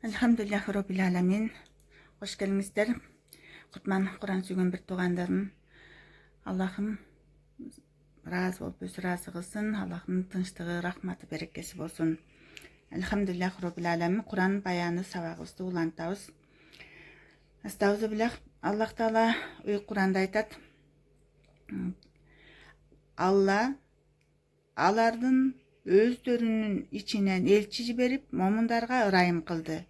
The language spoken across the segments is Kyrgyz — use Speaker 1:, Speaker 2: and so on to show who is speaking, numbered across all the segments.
Speaker 1: Elhamdülillahi Rabbil Alemin. Hoş gelmişler. Kutman Kur'an suygan bir tuğandarım. Allah'ım razı ol, biz razı kılsın. Allah'ım tınçtığı, rahmatı, berekesi olsun. Elhamdülillahi Rabbil Alemin. Kur'an bayanı savağızdı ulantağız. Estağfirullah. Allah Teala Kur'an'da aytat. Allah alardın özdөрünün içinden elçi jiberip momundarga ырайым kıldı.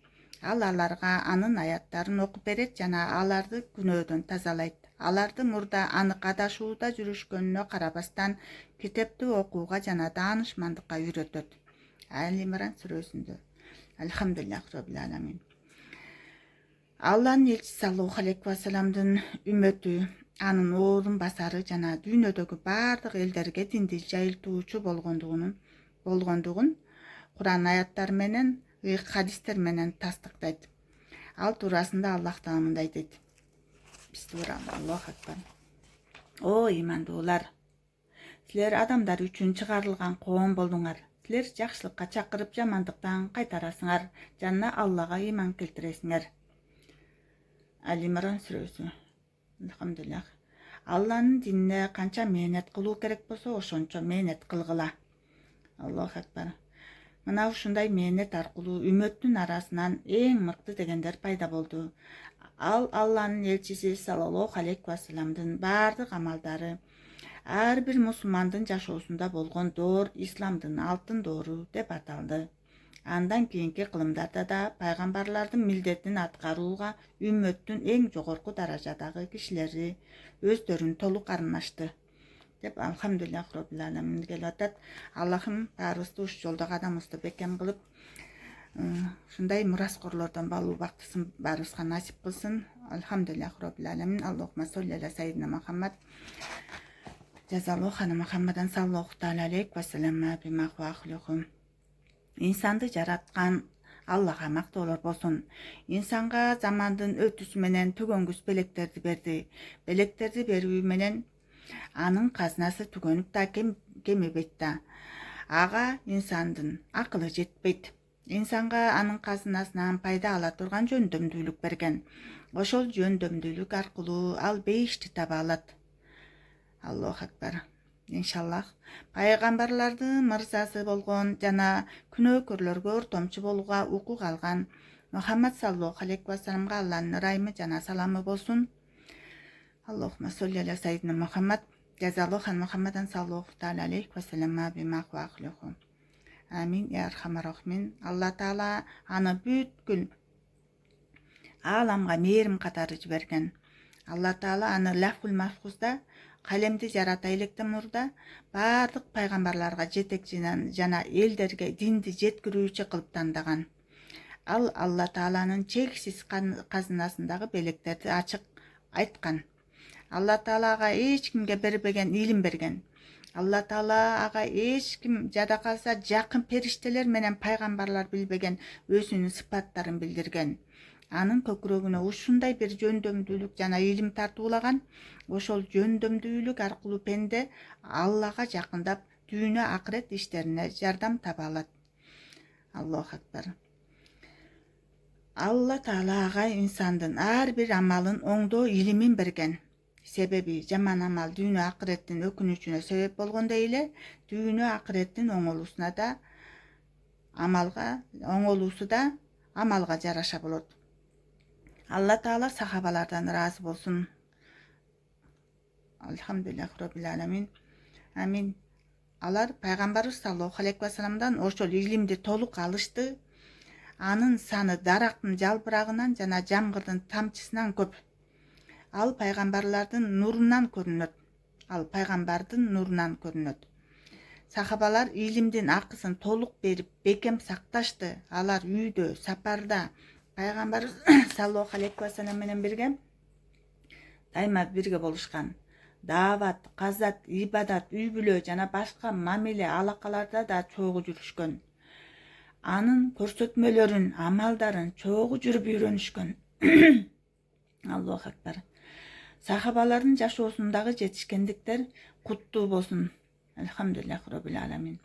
Speaker 1: Аларга анын аяттарын окуп берет жана аларды күнөөдөн тазалайт. Аларды мурда анык адашууда жүрүшкөнүнө карабастан китепти окууга жана даанышмандыкка үйрөтөт. Али-Имран сүрөсүндө. Элхамдулиллахи Rabbil Alamin. Алланын элчиси саллаллаху алейхи ва салламдын үммөтү, анын орун басары жана дүйнөдөгү бардык элдерге динди жайылтуучу болгондугун Кур'ан аяттары менен хадистер менен тастыктайт. Ал туурасында Аллах Таала мындай дейт. Бисмиллахи Аллаху акбар. О имандуулар, силер адамдар үчүн чыгарылган коом болдуңар. Силер жакшылыкка чакырып, жамандыктан кайтарасыңар, жана Аллага иман келтиресиңер. Али-Имран сүрөсү. Алхамдулиллах. Алланын динине канча мээнет кылуу керек болсо, ошончо мээнет кылгыла. Аллаху акбар. Мына ушундай мээнет аркылуу үммөттүн арасынан эң мыкты дегендер пайда болду. Ал Алланын элчиси саллаллаху алейхи ва салламдын бардык амалдары ар бир мусулмандын жашоосунда болгон доор исламдын алтын доору деп аталды. Андан кийинки кылымдарда да пайгамбарлардын милдетин аткарууга үммөттүн эң жогорку даражадагы кишилери өздөрүн толук арнашты. Деп Алхамдулиллах Rabbil Alamin келип атат. Аллахым баарыбызды ушу жолдо кадамыбызды бекем кылып, ушундай мураскорлордон балуу бактысын баарыбызга насип кылсын. Алхамдулиллах Rabbil Alamin. Аллахумма солли аля сайидина Мухаммад. Жазаллаху ана Мухаммадан саллаллаху алейхи ва саллям бима хуахлухум. Инсанды жараткан Аллага мактоолор болсун. Инсанга замандын өтүсү менен төгөнгүс белектерди берди. Белектерди берүү менен анын казнасы түгөнүп да кемебейт да. Ага инсандын акылы жетпейт. Инсанга анын казнасынан пайда ала турган жөндөмдүүлүк берген. Ошол жөндөмдүүлүк аркылуу ал бейишти таба алат. Аллаху акбар. Иншаллах, пайгамбарлардын мырзасы болгон жана күнөөкөрлөргө ортомчу болууга укук алган Мухаммад саллаллаху алейхи ва салламга Алланын ырайымы жана саламы болсун. Аллахумма солли аля сайидина Мухаммад. Жазаллаху ан Мухаммадан саллаллаху алейхи ва саллям бима хуахлуху. Амин я архамар рахимин. Алла Таала аны бүткүл ааламга мээрим катары жиберген. Алла Таала аны лафул махфузда калемди жарата электен мурда бардык пайгамбарларга жетекчи жана элдерге динди жеткирүүчү кылып тандаган. Ал Алла Тааланын чексиз казынасындагы белектерди ачык айткан. Алла Таала ага эч кимге бербеген илим берген. Алла Таала ага эч ким жада калса жакын периштелер менен пайгамбарлар билбеген өзүнүн сыпаттарын билдирген. Анын көкүрөгүнө ушундай бир жөндөмдүүлүк жана илим тартуулаган. Ошол жөндөмдүүлүк аркылуу пенде Аллага жакындап, дүйнө акырет иштерине жардам таба алат. Аллаху акбар. Алла Таала ага инсандын ар бир амалын оңдоо илимин берген. Себеби жаман амал дүйнө акыреттин өкүнүчүнө себеп болгондой эле, дүйнө акыреттин оңолуусу да амалга жараша болот. Алла Таала сахабалардан ыраазы болсун. Алхамдулиллахи Rabbil Alamin. Амин. Алар пайгамбарыбыз саллаллаху алейхи ва салламдан ошол илимди толук алышты. Анын саны дарактын жалбырагынан жана жамгырдын тамчысынан көп. Ал пайгамбарлардын нурунан көрүнөт. Сахабалар илимдин акысын толук берип, бекем сакташты. Алар үйдө, сапарда пайгамбарыбыз саллаллаху алейхи ва саллям менен бирге дайыма бирге болушкан. Дават, казат, ибадат, үй бүлө жана башка мамиле алакаларда да чогуу жүрүшкөн. Анын көрсөтмөлөрүн, амалдарын чогуу жүрүп үйрөнүшкөн. Аллаху акбар. Сахабалардын жашоосундагы жетишкендиктер куттуу болсун. Элхамдулиллахи Rabbil Alamin.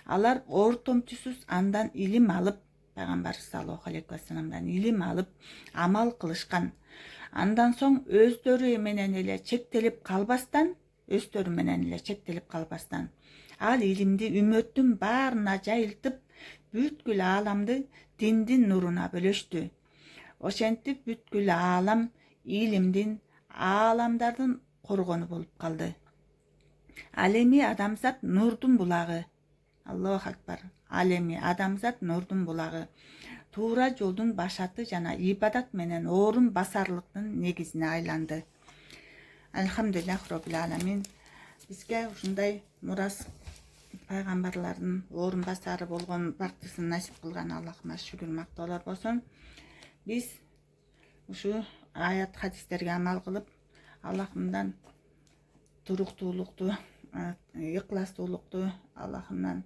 Speaker 1: Алар ортомчусуз андан илим алып, пайгамбар саллаллаху алейхи вассаламдан илим алып амал кылышкан. Андан соң өздөрү менен эле чектелип калбастан ал илимди үммөттүн баарына жайылтып, бүткүл ааламды диндин нуруна бөлөштү. Ошентип бүткүл аалам илимдин, ааламдардын коргону болуп калды. Ал эми адамзат нурдун булагы. Аллаху акбар. Ал эми адамзат нурдун булагы. Туура жолдун башаты жана ибадат менен орун басарлыктын негизине айланды. Алхамдулиллах роббил аламин. Бизге ушундай мурас пайгамбарлардын орун басары болгон бактысын насип кылган Аллахыма шүгүр мактоолор болсун. Биз ушу аят хадистерге амал кылып, Аллахымдан туруктуулукту, ыкластуулукту, Аллахымдан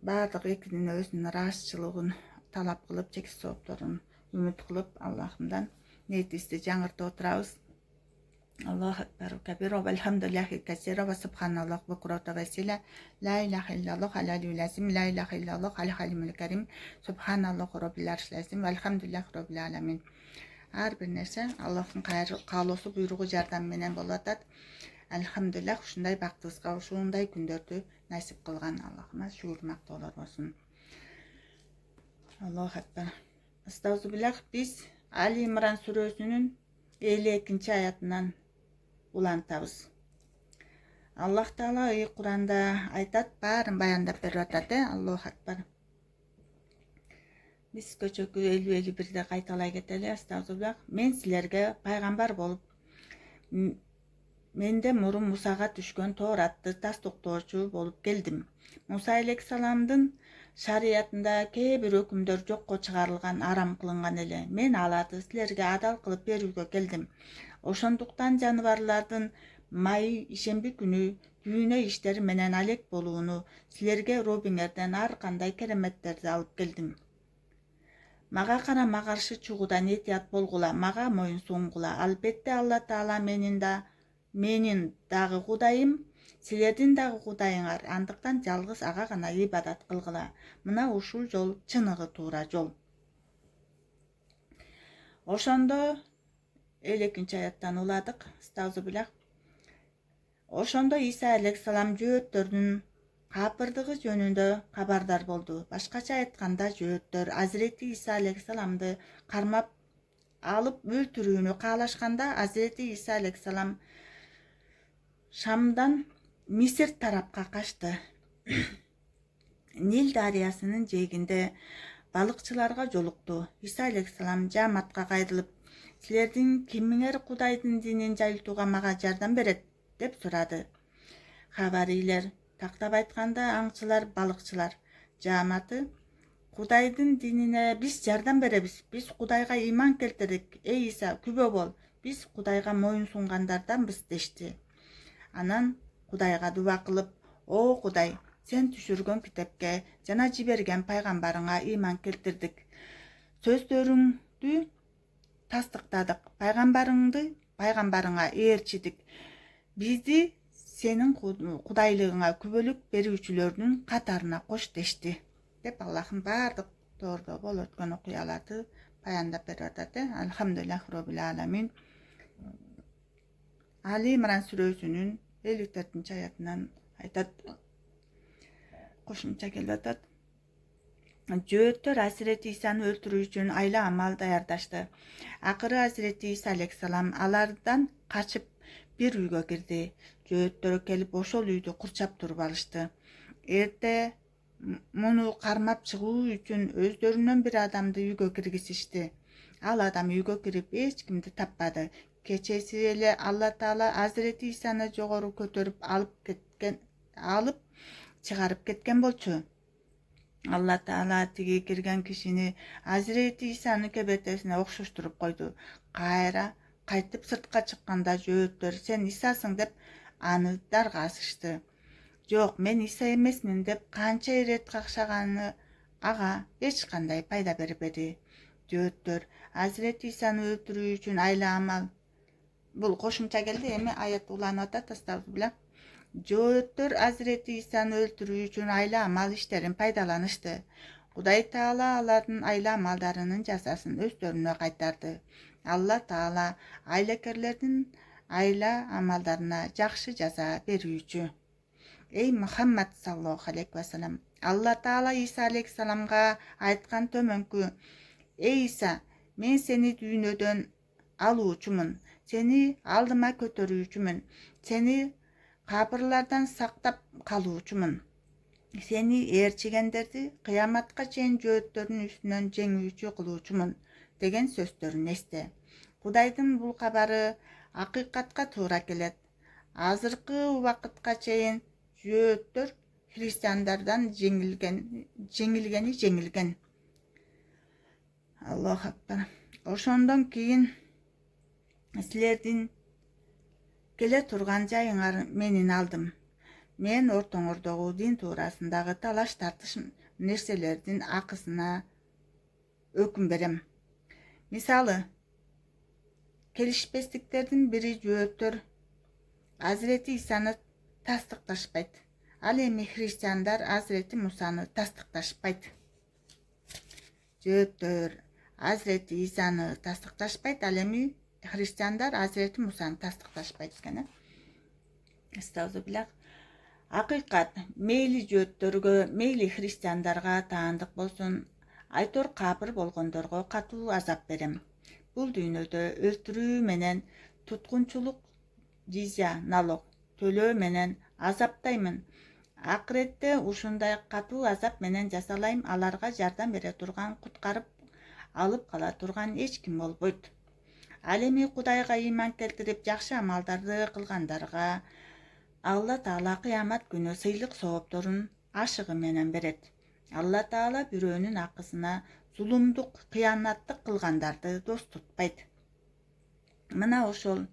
Speaker 1: баардык экинин өзүнүн ыраазычылыгын талап кылып, чексиз соопторун үмүт кылып, Аллахымдан ниетибизди жаңыртып отурабыз. Аллаху акбар кабир ва алхамдулиллахи касира ва субханаллах букрата ва сила ла иляха илляллах алалиюл азим ла иляха илляллах ал халимул карим субханаллах роббил аршил азим ва алхамдулиллах роббил аламин. Ар бир нерсе Аллахтын каалоосу, буйругу, жардамы менен болуп атат. Алхамдулиллах ушундай бактыбызга, ушундай күндөрдү насип кылган Аллахыма шүгүр мактоолор болсун. Аллаху акбар. Астагфируллах. Биз Али Имран сүрөсүнүн 52 аятынан улантабыз. Аллах Таала Куранда айтат, баарын баяндап берип атат. Аллаху акбар. Биз көчөкү 50-51-де кайталай кетели. Астагфируллах. Мен силерге пайгамбар болуп, менде мурун Мусага түшкөн Тооратты тастыктоочу болуп келдим. Муса алейхисаламдын шариятында кээ бир өкүмдөр жокко чыгарылган, арам кылынган эле. Мен аларды силерге адал кылып берүүгө келдим. Ошондуктан жаныбарлардын майы ишемби күнү дүйнө иштери менен алек болууну, силерге Роббиңерден ар кандай кереметтерди алып келдим. Мага карама каршы чугудан этият болгула, мага моюн сунгула. Албетте Алла Таала менин дагы Кудайым, силердин дагы Кудайыңар. Андыктан жалгыз ага гана ибадат кылгыла. Мына ушул жол чыныгы туура жол. Ошондо 52 аяттан уладык. Астагфируллах. Ошондо Иса алейхисалам жөөттөрдүн капырдыгы жөнүндө кабардар болду. Башкача айтканда, жөөттөр Азирети Иса алейхисаламды кармап алып өлтүрүүнү каалашканда, Азирети Иса алейхисалам Шамдан Мисир тарапка качты. Нил дарыясынын жээгинде балыкчыларга жолукту. Иса алейхисалам жааматка кайрылып, силердин кимиңер Кудайдын динин жайылтууга мага жардам берет деп сурады. Хабарийлер, тактап айтканда аңчылар, балыкчылар жааматы, Кудайдын динине биз жардам беребиз. Биз Кудайга иман келтирдик. Эй Иса, күбө бол. Биз Кудайга моюн сунгандарданбыз дешти. Анан Кудайга дуба кылып, о Кудай, сен түшүргөн китепке жана жиберген пайгамбарыңа иман келтирдик. Сөздөрүңдү тастыктадык. Пайгамбарыңа ээрчидик. Бизди сенин кудайлыгыңа күбөлүк берүүчүлөрдүн катарына кош дешти. Деп Аллахым баардык тоордо болуп өткөн окуяларды баяндап берип атат. Алхамдулиллах роббил аламин. Али Имран сүрөсүнүн 54 аятынан айтат. Кошумча келип атат. Жөөттөр Азирети Исаны өлтүрүү үчүн айла амал даярдашты. Акыры Азирети Иса алейхисалам алардан качып бир үйгө кирди. Жөөттөр келип ошол үйдү курчап туруп алышты. Эрте муну кармап чыгуу үчүн өздөрүнөн бир адамды үйгө киргизишти. Ал адам үйгө кирип эч кимди таппады. Кечеси эле Алла Таала Азирети Исаны жогору көтөрүп алып чыгарып кеткен болчу. Алла Таала тиги кирген кишини Азирети Исанын кебетесине окшоштуруп койду. Кайра кайтып сыртка чыкканда жөөттөр сен Исасың деп аны даргасышты. Жок, мен Иса эмесмин деп канча ирет какшаганы ага эч кандай пайда бербеди. Жөөттөр Азирети Исаны өлтүрүү үчүн айла амал. Бул кошумча келди, эми аят уланып атат. Астагфируллах. Жөөттөр Азирети Исаны өлтүрүү үчүн айла амал иштерин пайдаланышты. Құдай Таала алардын айла амалдарынын жазасын өздөрүнө кайтарды. Алла Таала айлакерлердин айла амалдарына жакшы жаза берүүчү. Эй Мухаммад саллаллаху алейхи вассалам, Алла Таала Иса алейхиссаламга айткан төмөнкү: Эй Иса, мен сени дүйнөдөн алуучумун, сени алдыма көтөрүүчүмүн, сени кабырлардан сактап калуучумун, сени ээрчигендерди кыяматка чейин жөөттөрдүн үстүнөн жеңүүчү кылуучумун деген сөздөрүн эсте. Кудайдын бул кабары акыйкатка туура келет. Азыркы убакытка чейин жөөттөр христиандардан жеңилген. Аллаху акбар. Ошондон кийин силердин келе турган жайыңар менин алдым. Мен ортоңордогу дин туурасындагы талаш тартыш нерселердин акысына өкүм берем. Мисалы, келишпестиктердин бири жөөттөр Азирети Исаны тастыкташпайт. Ал эми христиандар Азирети Мусаны тастыкташпайт. Жөөттөр Азирети Исаны тастыкташпайт, ал эми христиандар Азирети Мусаны тастыкташпайт экен. Астагфируллах. Акыйкат мейли жөөттөргө, мейли христиандарга таандык болсун, айтор капыр болгондорго катуу азап берем. Бул дүйнөдө өлтүрүү менен туткунчулук, жизя, налог төлөө менен азаптаймын. Акыретте ушундай катуу азап менен жасалайм, аларга жардам бере турган, куткарып алып кала турган эч ким болбойт. Ал эми Кудайга ыйман келтирип жакшы амалдарды кылгандарга Алла Таала кыямат күнү сыйлык соопторун ашыгы менен берет. Алла Таала бирөөнүн акысына зулумдук, кыянаттык кылгандарды дос тутпайт. Мына ошол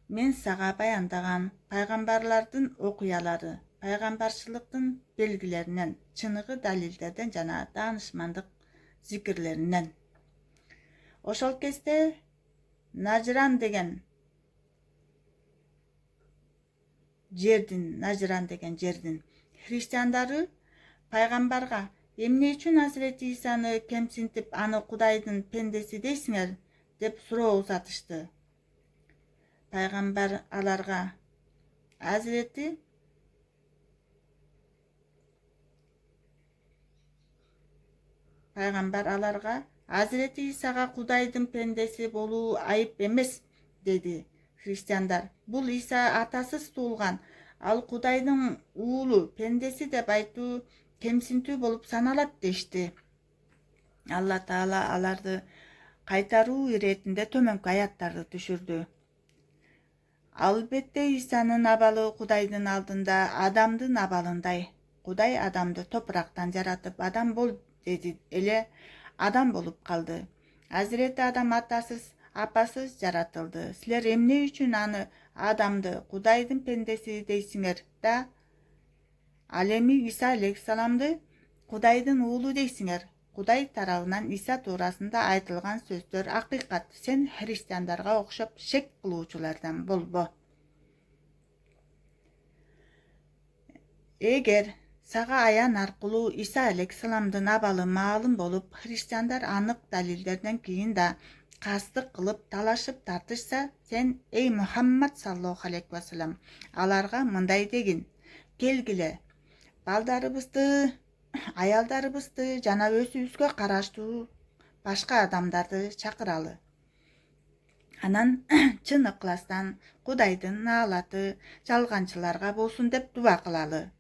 Speaker 1: мен сага баяндаган пайгамбарлардын окуялары, пайгамбарчылыктын белгилеринен, чыныгы далилдерден жана даанышмандык зикирлеринен. Ошол кезде Нажран деген жердин христиандары пайгамбарга: эмне үчүн Азирети Исаны кемсинтип, аны Кудайдын пендеси дейсиңер деп суроо узатышты. Пайгамбар аларга Азирети Исага Кудайдын пендеси болуу айып эмес, деди. Христиандар: бул Иса атасыз туулган, ал Кудайдын уулу, пендеси деп айтуу кемсинтүү болуп саналат дешти. Алла Таала аларды кайтаруу иретинде төмөнкү аяттарды түшүрдү. Албетте Исанын абалы Кудайдын алдында адамдын абалындай. Кудай адамды топурактан жаратып, адам бол деди эле адам болуп калды. Азирети Адам атасыз, апасыз жаратылды. Силер эмне үчүн аны адамды Кудайдын пендеси дейсиңер да, ал эми Иса алейхиссаламды Кудайдын уулу дейсиңер. Кудай тарабынан Иса туурасында айтылган сөздөр акыйкат. Сен христиандарга окшоп шек кылуучулардан болбо. Эгер сага аян аркылуу Иса алейхиссаламдын абалы маалым болуп, христиандар анык далилдерден кийин да кастык кылып, талашып тартышса, сен, эй Мухаммад саллаллаху алейхи вассалам, аларга мындай дегин: келгиле, балдарыбызды, аялдарыбызды жана өзүбүзгө караштуу башка адамдарды чакыралы. Анан чын ыкластан Кудайдын наалаты жалганчыларга болсун деп дуба кылалы.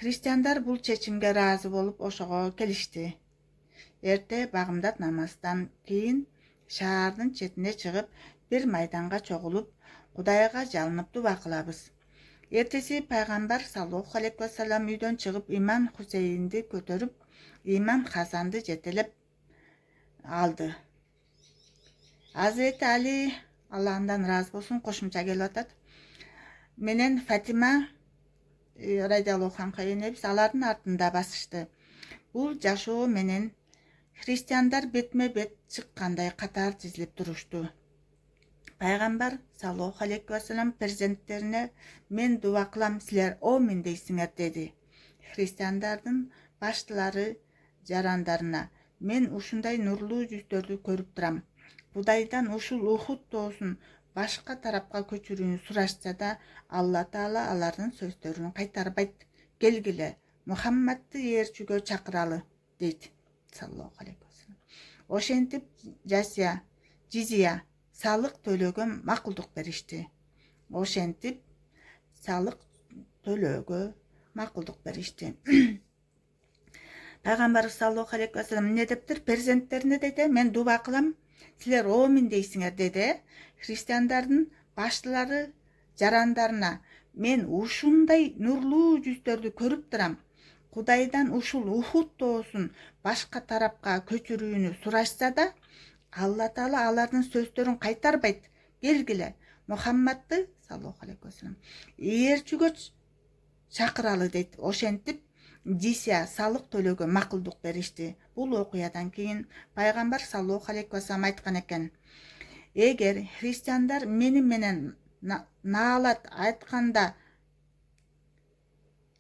Speaker 1: Христиандар бул чечимге ыраазы болуп ошого келишти. Эрте багымдат намаздан кийин шаардын четине чыгып, бир майданга чогулуп, Кудайга жалынып дуба кылабыз. Эртеси пайгамбар саллаллаху алейхи вассалам үйдөн чыгып, имам Хусейнди көтөрүп, имам Хасанды жетелеп алды. Азирети Али, Алла андан ыраазы болсун, кошумча келип атат, менен Фатима радиаллаху анха энебиз алардын артында басышты. Бул жашоо менен христиандар бетме бет чыккандай катар тизилип турушту. Пайгамбар саллаллаху алейхи вассалам перзенттерине: мен дуба кылам, силер омин дейсиңер, деди. Христиандардын баштылары жарандарына: мен ушундай нурлуу жүздөрдү көрүп турам. Кудайдан ушул Ухуд тоосун башка тарапка көчүрүүнү сурашса да, Алла Таала алардын сөздөрүн кайтарбайт. Келгиле, Мухаммадты ээрчүгө чакыралы, дейт саллаллаху алейхи вассалам. Ошентип жизия салык төлөөгө макулдук беришти. Пайгамбар саллаллаху алейхи вассалам эмне дептир? Перзенттерине дейт: мен дуба кылам, силер оомин дейсиңер, деди. Христиандардын баштылары жарандарына: мен ушундай нурлуу жүздөрдү көрүп турам. Кудайдан ушул Ухуд тоосун башка тарапка көчүрүүнү сурашса да, Алла Таала алардын сөздөрүн кайтарбайт. Келгиле, Мухаммадты саллаллаху алейхи вассалам ээрчүгө чакыралы, дейт. Ошентип жисия салык төлөөгө макулдук беришти. Бул окуядан кийин пайгамбар саллаллаху алейхи вассалам айткан экен: эгер христиандар мени менен наалат айтканда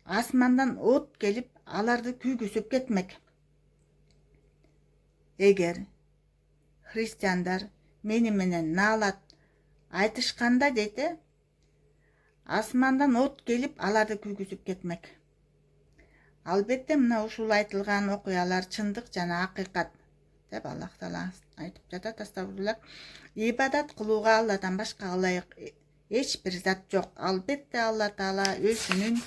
Speaker 1: асмандан от келип аларды күйгүзүп кетмек. Эгер христиандар мени менен наалат айтышканда, дейт, асмандан от келип аларды күйгүзүп кетмек. Албетте мына ушул айтылган окуялар чындык жана акыйкат, деп Аллах Таала айтып жатат. Астагфируллах. Ибадат кылууга Алладан башка ылайык эч бир зат жок. Албетте Алла Таала өзүнүн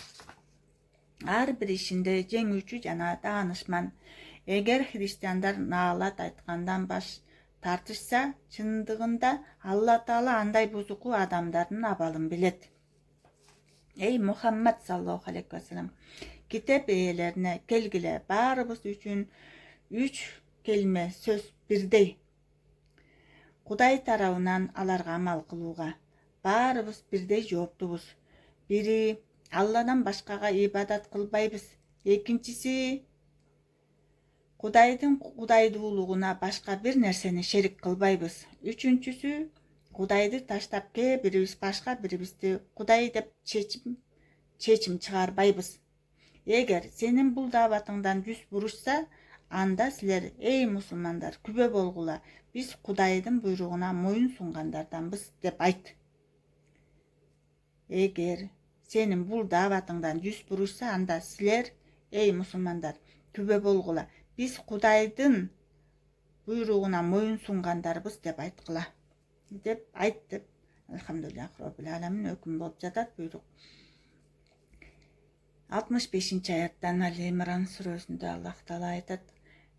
Speaker 1: ар бир ишинде жеңүүчү жана даанышман. Эгер христиандар наалат айткандан баш тартышса, чындыгында Алла Таала андай бузуку адамдардын абалын билет. Эй Мухаммад саллаллаху алейхи вассалам, китеп ээлерине: келгиле, баарыбыз үчүн 3 келме сөз бирдей. Кудай тарабынан аларга амал кылууга баарыбыз бирдей жооптубуз. Бири, Алладан башкага ибадат кылбайбыз. Экинчиси, Кудайдын кудайдуулугуна башка бир нерсени шерик кылбайбыз. Үчүнчүсү, Кудайды таштап кээ бирибиз башка бирибизди Кудай деп чечим чыгарбайбыз. Эгер сенин бул дааватыңдан жүз бурушса, анда силер, эй мусулмандар, күбө болгула, биз Кудайдын буйругуна моюн сунгандарданбыз, деп айт. Эгер сенин бул дааватыңдан жүз бурушса, анда силер, эй мусулмандар, күбө болгула, биз Кудайдын буйругуна моюн сунгандарбыз, деп айткыла, деп айт, деп Алхамдулиллах Роббил Аламин өкүм болуп жатат, буйрук. 65-аяттан Ал-Имран сүрөсүндө Аллах Таала айтат: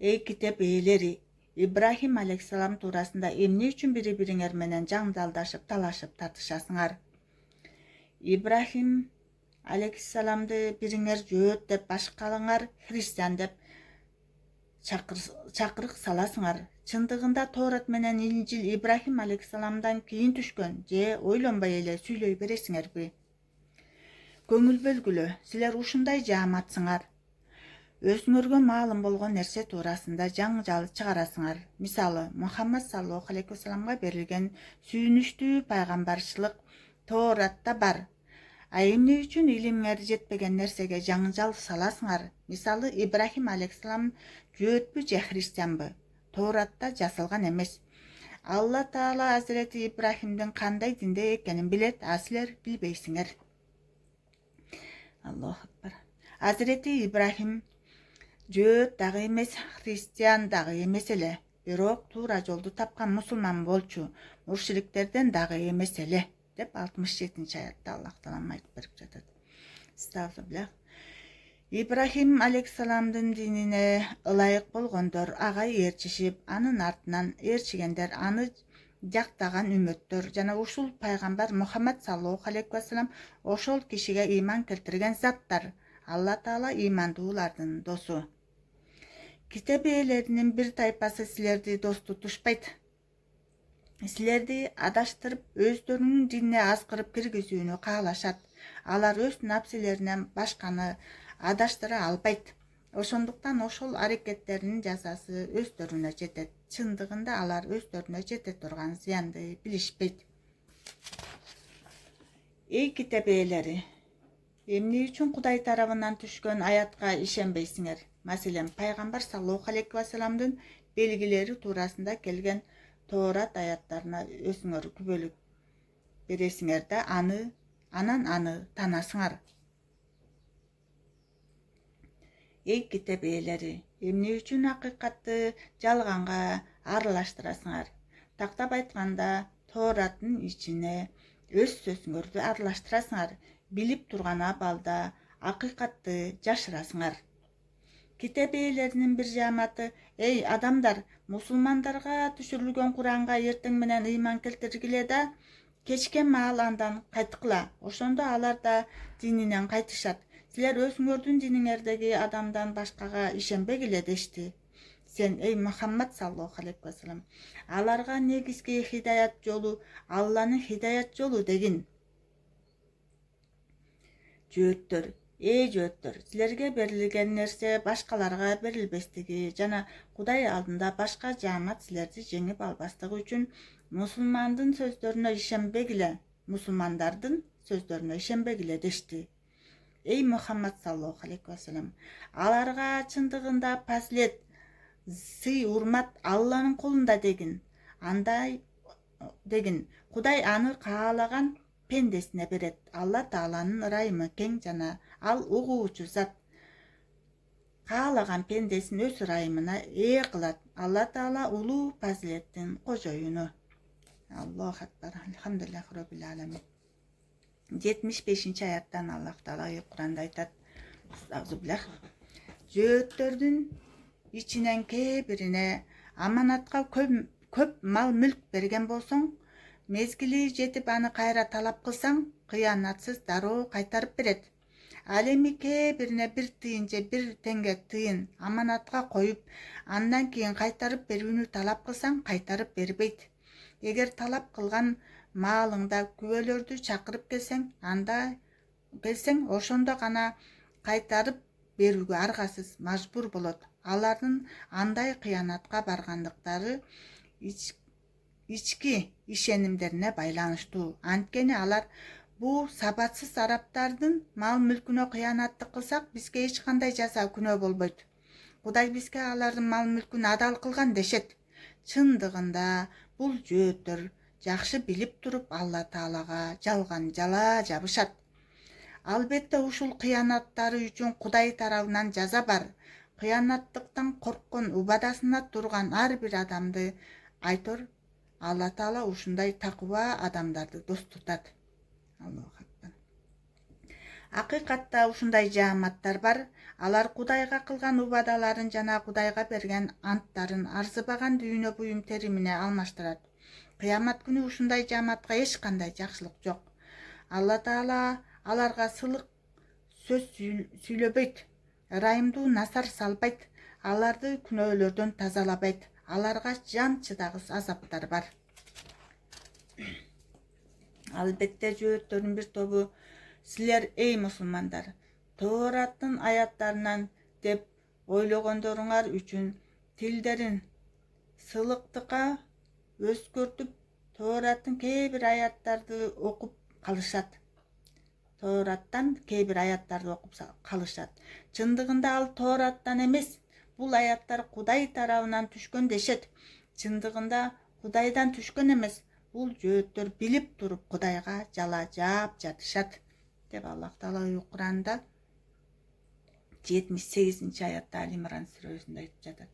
Speaker 1: эй китеп ээлери, Ибрахим алейхиссалам туурасында эмне үчүн бири-бириңер менен жаңдалдашып, талашып тартышасыңар? Ибрахим алейхиссаламды бириңер жөөт деп башкалаңар, христиан деп чакырык саласыңар. Чындыгында Торат менен Инжил Ибрахим алейхиссаламдан кийин түшкөн, же ойлонбой эле сүйлөй бересиңерби? Көңүл бөлгүлө, силер ушундай жааматсыңар. Өзүңөргө маалым болгон нерсе туурасында жаңжал чыгарасыңар. Мисалы, Мухаммад саллаллаху алейхи вассаламга берилген сүйүнүчтүү пайгамбарчылык Торатта бар. А эмне үчүн илимиңер жетпеген нерсеге жаңжал саласыңар? Мисалы, Ибрахим алейхиссалам жөөтпү же христианбы? Торатта жазылган эмес. Алла Таала Азирети Ибрахимдин кандай динде экенин билет, а силер билбейсиңер. Аллаху акбар. Азирети Ибрахим жөөт дагы эмес, христиан дагы эмес эле, бирок туура жолду тапкан мусулман болчу, мушриктерден дагы эмес эле, деп 67-аятта Аллах Таала айтып берип жатат. Астагфируллах. Ибрахим алейхиссаламдын динине ылайык болгондор ага ээрчишип, анын артынан ээрчигендер, аны жактаган үммөттөр жана ушул пайгамбар Мухаммад саллаллаху алейхи вассалам ошол кишиге ыйман келтирген заттар. Алла Таала ыймандуулардын досу. Китеп ээлеринин бир тайпасы силерди дос тутушпайт. Силерди адаштырып, өздөрүнүн динине азгырып киргизүүнү каалашат. Алар өз напсилеринен башканы адаштыра албайт. Ошондуктан ошол аракеттеринин жазасы өздөрүнө жетет. Чындыгында алар өздөрүнө жете турган зыянды билишпейт. Эй китеп ээлери, эмне үчүн Кудай тарабынан түшкөн аятка ишенбейсиңер? Maселен, пайгамбар саллаллаху алейхи вассаламдын белгилери туурасында келген Тоорат аяттарына өзүңөр күбөлүк бересиңер да анан аны танасыңар. Эй китеп ээлери, эмне үчүн акыйкатты жалганга аралаштырасыңар? Тактап айтканда, Тоораттын ичине өз сөзүңөрдү аралаштырасыңар. Билип турган абалда акыйкатты жашырасыңар. Китеп ээлеринин бир жааматы: эй адамдар, мусулмандарга түшүрүлгөн Куранга эртең менен ыйман келтиргиле да, кечке маал андан кайткыла. Ошондо алар да дининен кайтышат. Силер өзүңөрдүн диниңердеги адамдан башкага ишенбегиле дешти. Сен, эй Мухаммад саллаллаху алейхи вассалам, аларга негизги хидаят жолу Алланын хидаят жолу дегин. Жөөттөр, жөөттөр, силерге берилген нерсе башкаларга берилбестиги жана Кудай алдында башка жаамат силерди жеңип албастыгы үчүн мусулмандардын сөздөрүнө ишенбегиле дешти. Эй Мухаммад саллаллаху алейхи вассалам, аларга чындыгында фазилет, сый, урмат Алланын колунда дегин. Кудай аны каалаган пендесине берет. Алла Тааланын ырайымы кең жана ал угуучу зат. Каалаган пендесин өз ырайымына ээ кылат. Алла Таала улуу фазилеттин кожоюну. Аллаху акбар. Алхамдулиллахи роббил аламин. 75 аяттан Аллах Таала Куранда айтат: жөөттөрдүн ичинен кээ бирине аманатка көп мал мүлк берген болсоң, мезгили жетип аны кайра талап кылсаң, кыянатсыз дароо кайтарып берет. Ал эми кээ бирине 1 тыйын же 1 теңге тыйын аманатка коюп, андан кийин кайтарып берүүнү талап кылсаң, кайтарып бербейт. Эгер талап кылган маалыңда күбөлөрдү чакырып келсең, ошондо гана кайтарып берүүгө аргасыз мажбур болот. Алардын андай кыянатка баргандыктары ички ишенимдерине байланыштуу. Анткени алар бу сабатсыз араптардын мал мүлкүнө кыянаттык кылсак, бизге эч кандай жаза күнөө болбойт. Кудай бизге алардын мал мүлкүн адал кылган дешет. Чындыгында бул жөөттөр жакшы билип туруп Алла Таалага жалган жала жабышат. Албетте ушул кыянаттары үчүн Кудай тарабынан жаза бар. Кыянаттыктан корккон, убадасына турган ар бир адамды айтор Алла Таала ушундай такыба адамдарды дос тутат. Акыйкатта ушундай жааматтар бар. Алар Кудайга кылган убадаларын жана Кудайга берген анттарын арзыбаган дүйнө буюм теримине алмаштырат. Кыямат күнү ушундай жааматка эч кандай жакшылык жок. Алла Таала аларга сылык сөз сүйлөбөйт, ырайымдуу насар салбайт, аларды күнөөлөрдөн тазалабайт. Аларга жан чыдагыс азаптар бар. Албетте жөөттөрдүн бир тобу: силер, эй мусулмандар, Тоораттын аяттарынан деп ойлогондоруңар үчүн тилдерин сылыктыкка өзгөртүп, Тоораттын кээ бир аяттарды окуп калышат. Чындыгында ал Тоораттан эмес, бул аяттар Кудай тарабынан түшкөн дешет. Чындыгында Кудайдан түшкөн эмес, бул жөөттөр билип туруп Кудайга жала жаап жатышат, деп Аллах Таала Куранда 78 аятта Али Имран сүрөсүндө айтып жатат.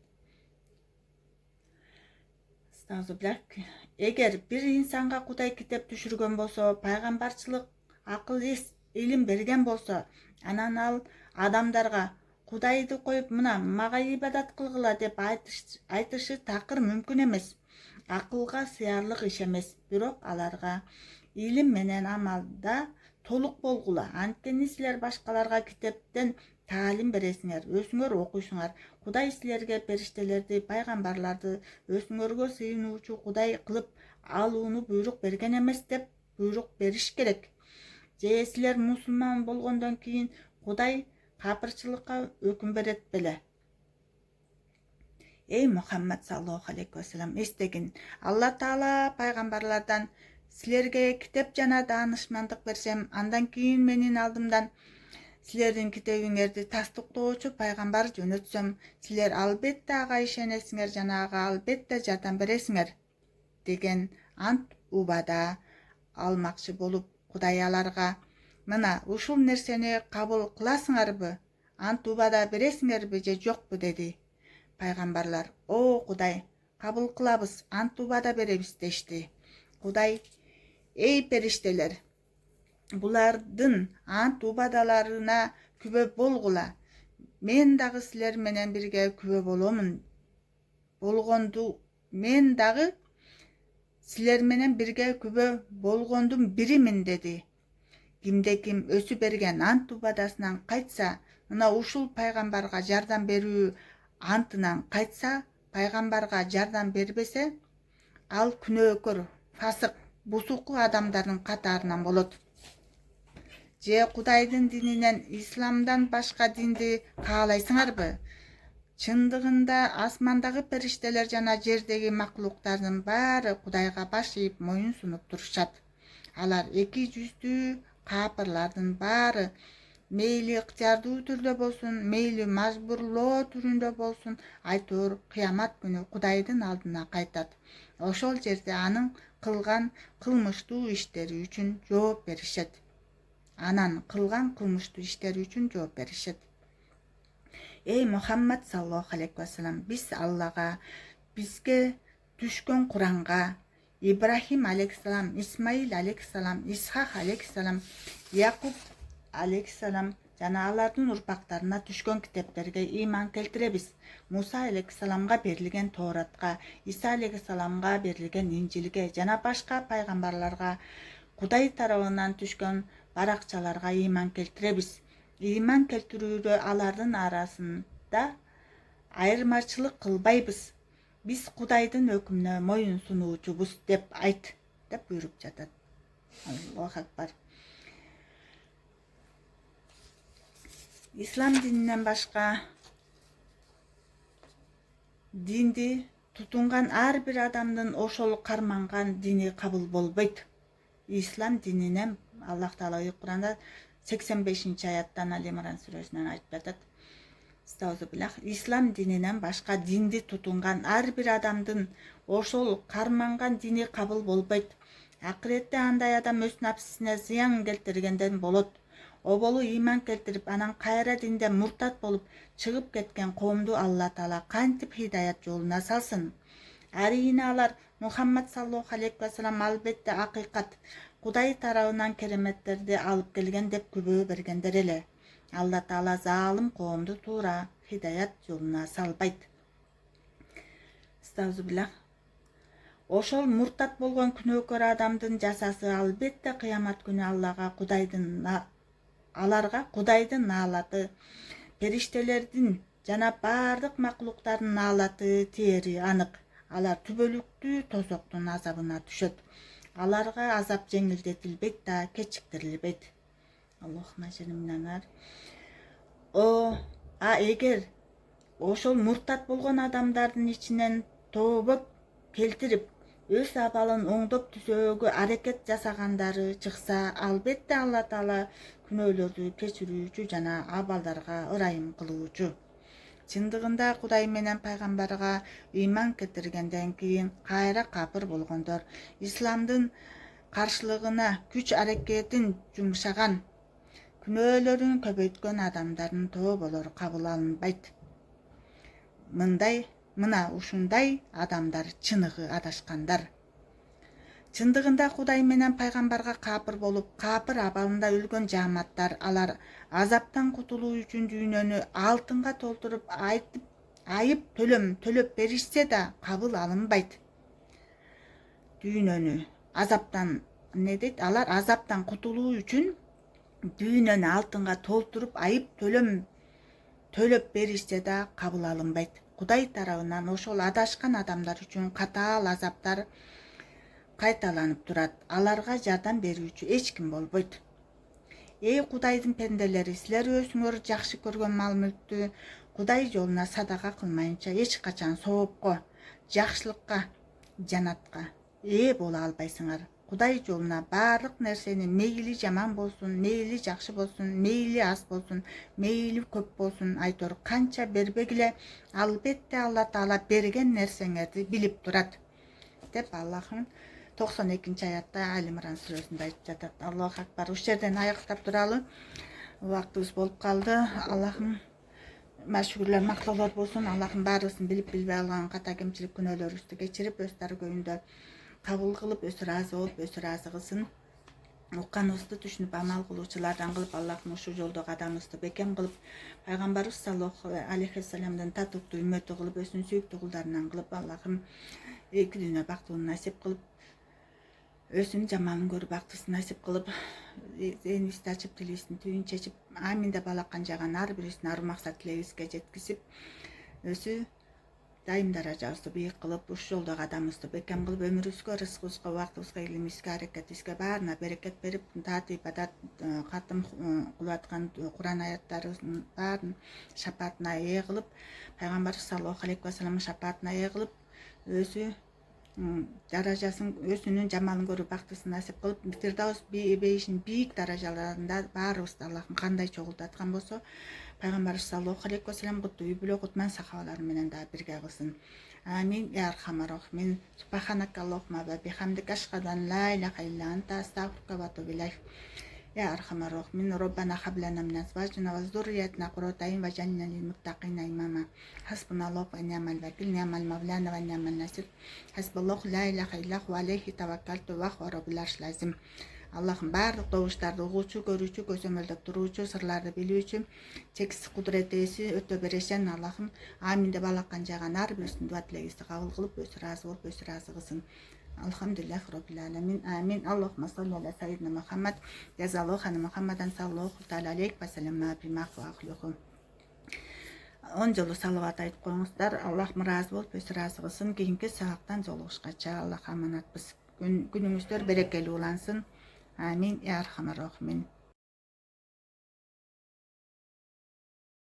Speaker 1: Эгер бир инсанга Кудай китеп түшүргөн болсо, пайгамбарчылык, акыл илим берген болсо, анан ал адамдарга Кудайды коюп мына мага ибадат кылгыла деп айтышы такыр мүмкүн эмес. Акылга сыярлык иш эмес, бирок аларга илим менен амалда толук болгула. Анткени силер башкаларга китептен таалим бересиңер, өзүңөр окуйсуңар. Кудай силерге периштелерди, пайгамбарларды өзүңөргө сыйынуучу Кудай кылып алууну буйрук берген эмес деп буйрук бериш керек. Же силер мусулман болгондон кийин Кудай капырчылыкка өкүм берет беле? Эй Мухаммад саллаллаху алейхи вассалам, эстегин, Алла Таала пайгамбарлардан: силерге китеп жана даанышмандык берсем, андан кийин менин алдымдан силердин китебиңерди тастыктоочу пайгамбар жөнөтсөм, силер албетте ага ишенесиңер жана ага албетте жардам бересиңер деген ант убада алмакчы болуп, Кудай аларга мына ушул нерсени кабыл кыласыңарбы, ант убада бересиңерби же жокпу деди. Пайгамбарлар: "О Кудай, кабыл кылабыз, ант убада беребиз" дешти. Кудай: "Эй периштелер, булардын ант убадаларына күбө болгула. Мен дагы силер менен бирге күбө боломун. Мен дагы силер менен бирге күбө болгондун биримин" деди. Кимде ким өсү берген ант убадасынан кайтса, мына ушул пайгамбарга жардам берүү антынан кайтса, пайгамбарга жардам бербесе, ал күнөөкөр, фасык, бусуку адамдардын катарынан болот. Же Кудайдын дининен, исламдан башка динди каалайсыңарбы? Чындыгында асмандагы периштелер жана жердеги маклуктардын баары Кудайга баш ийип моюн сунуп турушат. Алар эки жүздүү капырлардын баары мейли ыктыярдуу түрдө болсун, мейли мажбурлоо түрүндө болсун, айтор кыямат күнү Кудайдын алдына кайтат. Ошол жерде анын кылган кылмыштуу иштери үчүн жооп беришет. Эй Мухаммад саллаллаху алейхи вассалам, биз Аллага, бизге түшкөн Куранга, Ибрахим алейхиссалам, Исмаил алейхиссалам, Исхак алейхиссалам, Якуб алейхиссалам жана алардын урпактарына түшкөн китептерге ыйман келтиребиз. Муса алейхиссаламга берилген Тооратка, Иса алейхиссаламга берилген Инжилге жана башка пайгамбарларга, Кудай тарабынан түшкөн баракчаларга ыйман келтиребиз. Ыйман келтирүүдө алардын арасында айырмачылык кылбайбыз. Биз Кудайдын өкүмүнө моюн сунуучубуз деп айт, деп буйруп жатат. Аллаху акбар. Ислам дининен башка динди тутунган ар бир адамдын ошол карманган дини кабыл болбойт. Ислам дининен Аллах Таала Куранда 85-аяттан Ал-Имран сүрөсүнөн айтып жатат. Ислам дининен башка динди тутунган ар бир адамдын ошол карманган дини кабыл болбойт. Акыретте андай адам өз напсисине зыян келтиргенден болот. Оболу ыйман келтирип, анан кайра динден муртат болуп чыгып кеткен коомду Алла Таала кантип хидаят жолуна салсын. Арийне алар Мухаммад саллаллаху алейхи вассалам албетте акыйкат, Кудай тарабынан кереметтерди алып келген деп күбө бергендер эле. Алла Таала залым коомду туура хидаят жолуна салбайт. Астагфируллах. Ошол муртат болгон күнөөкөр адамдын жазасы албетте кыямат күнү аларга Кудайдын наалаты, периштелердин жана бардык маклуктардын наалаты тиери анык. Алар түбөлүктүү тозоктун азабына түшөт. Аларга азап жеңилдетилбейт да кечиктирилбейт. Эгер ошол муртат болгон адамдардын ичинен тообот келтирип, өз абалын оңдоп түзөөгө аракет жасагандары чыкса, албетте Алла Таала күнөөлөрдү кечирүүчү жана абалдарга ырайым кылуучу. Чындыгында Кудай менен пайгамбарга ыйман келтиргенден кийин кайра капыр болгондор, исламдын каршылыгына күч аракетин жумшаган, күнөөлөрүн көбөйткөн адамдардын тооболору кабыл алынбайт. Мына ушундай адамдар чыныгы адашкандар. Чындыгында Кудай менен пайгамбарга капыр болуп, капыр абалында өлгөн жааматтар, алар азаптан кутулуу үчүн дүйнөнү алтынга толтуруп айып төлөп беришсе да кабыл алынбайт. Алар азаптан кутулуу үчүн дүйнөнү алтынга толтуруп айып төлөп беришсе да кабыл алынбайт. Кудай тарабынан ошол адашкан адамдар үчүн катаал азаптар кайталанып турат. Аларга жардам берүүчү эч ким болбойт. Эй Кудайдын пенделери, силер өзүңөр жакшы көргөн мал-мүлктү Кудай жолуна садака кылмайынча эч качан соопко, жакшылыкка, жанатка ээ боло албайсыңар. Кудай жолуна барлык нерсени мейли жаман болсун, мейли жакшы болсун, мейли аз болсун, мейли көп болсун, айтор канча бербегиле албетте Алла Таала берген нерсеңерди билип турат деп Аллахым 92 аятта Али Имран сүрөсүндө айтып жатат. Аллаху акбар. Ушул жерден аяктап туралы. Убактыбыз болуп калды. Аллахым мәшгүрлөр мактоолор болсун. Аллахым баарыбыздын билип билбей алган ката кемчилик күнөөлөрүбүздү кечирип, өз даргөйүндө кабыл кылып, өз ыраазы болуп, өз ыраазы кылсын. Укканыбызды түшүнүп амал кылуучулардан кылып, Аллахым ушул жолдо кадамыбызды бекем кылып, пайгамбарыбыз саллаллаху алейхи вассаламдын татыктуу үммөтү кылып, өзүнүн сүйүктүү кулдарынан кылып, Аллахым эки дүйнө бактылыгын насип кылып, өзүнүн жамалын көрүп бактысын насип кылып, зээнибизди ачып, тилибиздин түбүн чечип, амин деп алакан жаган ар бирибиздин ару максат тилегибизге жеткизип, өзү дайым даражабызды бийик кылып, ушул жолдо кадамыбызды бекем кылып, өмүрүбүзгө, рызкыбызга, убактыбызга, илимибизге, аракетибизге баарына берекет берип, таат ибадат, катым кылып аткан Куран аяттарыбыздын баарын шапаатына ээ кылып, пайгамбарыбыз саллаллаху алейхи вассаламдын шапаатына ээ кылып, өзү даражасын, өзүнүн жамалын көрүп бактысын насип кылып, Фирдаус бейишинин бийик даражаларында баарыбызды Аллахым кандай чогултаткан болсо, пайгамбарыбыз саллаллаху алейхи вассалам куту үй бүлө кутман сахабалары менен да бирге кылсын. Амин я архамар рахимин. Субханака Аллахумма ва бихамдик ашхаду ан ла илаха илля анта астагфирука ва атубу илейк. يا أرحم الراحمين ربنا هب لنا من أزواجنا وذرياتنا قرة أعين واجعلنا للمتقين إماما حسبنا الله ونعم الوكيل نعم المولى ونعم النصير حسب الله لا إله إلا هو عليه توكلت وهو رب العرش العظيم. Аллахым барлық добуштарды угуучу, көрүүчү, көзөмөлдөп туруучу, сырларды билүүчү, чексиз кудурет ээси, өтө берешен Аллахым амин деп алакан жаган ар бирибиздин дуа тилегибизди кабыл кылып, өз ыраазы болуп, өз ыраазы кылсын. Алхамдулиллахи роббил аламин. Амин. Аллахумма салли аля сайидина Мухаммад. Жазаллаху анна Мухаммадан саллаллаху таала алейхи ва саллама бимаху ахлуху. 10 жолу салават айтып коюңуздар. Аллахым ыраазы болуп, өз ыраазы кылсын. Кийинки сабактан жолугушкача Аллах аманатбыз. Күнүңүздөр берекелүү улансын. Амин. Я архамар рахимин.